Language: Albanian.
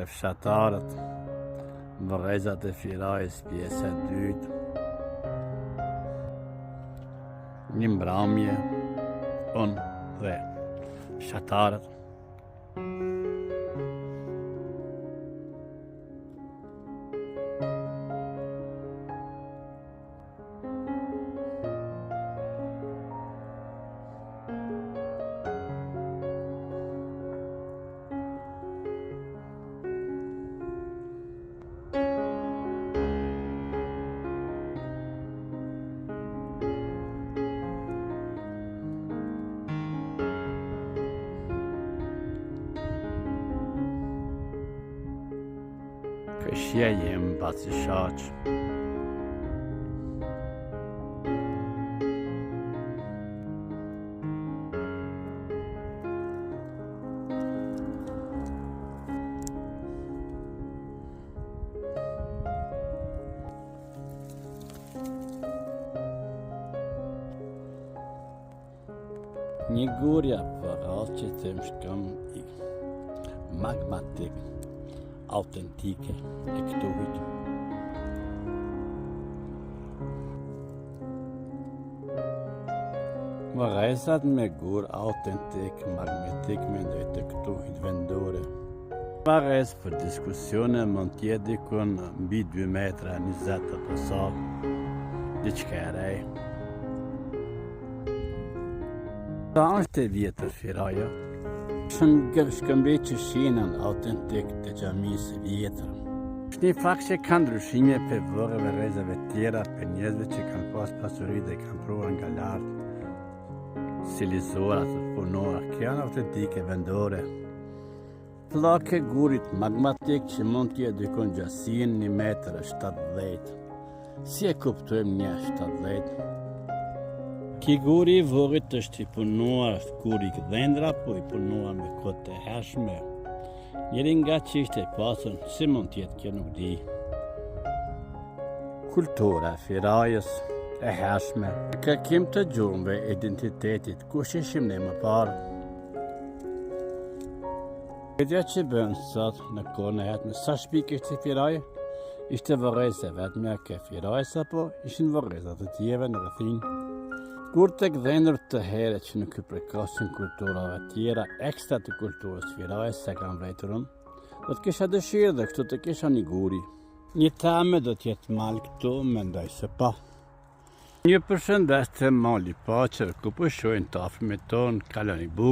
Fshatarët, vërrezat e Firajës, pjesa e dytë. Një mbrëmje, unë dhe fshatarët. Këshia jem basi shaq. Një gurja për atë që të më shkëm i magmatik, autentike e këtu hujtë. Vërrezat me gur autentik, magmatik me ndoj të këtu hujtë vendore. Vërrez për diskusione mund tjetë dikun mbi 2 metra 20 të pësal, diçka e rej. Ta është e vjetër Firaja, shkëmbej që shinën autentik të gjamisë vjetër. Është një fakt që ka ndryshime për vërreve rrezave tjera për njerëzve që kanë pas pasuri dhe kanë pruar nga lartë, si lizorat të punora, që janë autentike vendore. Pllake gurit magmatik që mund t'jetë dikon gjasinë 1 metër 70. Si e kuptojmë një 70? Ki guri i vogët është i punuar kur i këdhendra, po i punuar me kohë të hershme. Njëri nga që ishte pasur, si mund tjetë kjo nuk di. Kultura e Firajës e hershme, kërkim të gjurmëve identitetit, kush ishim ne më parë. Këtja që bënë sot në kohën e hetme, sa shpik ishte Firaje? Ishte vërrezë e vetme ke Firajës, apo ishin vërrezat të tjeve në rrethinë? Kur të këdhendur të here që nuk i prekasin kulturave tjera, ekstra të kulturës Firajës se kam vrejturën, do të kisha dëshirë dhe kështu të kisha një guri. Një teme do t'jetë malë këtu, mendoj se pa. Një përshëndes të mali paqër, ku pushojnë të afërmit tonë, kaloni bukë.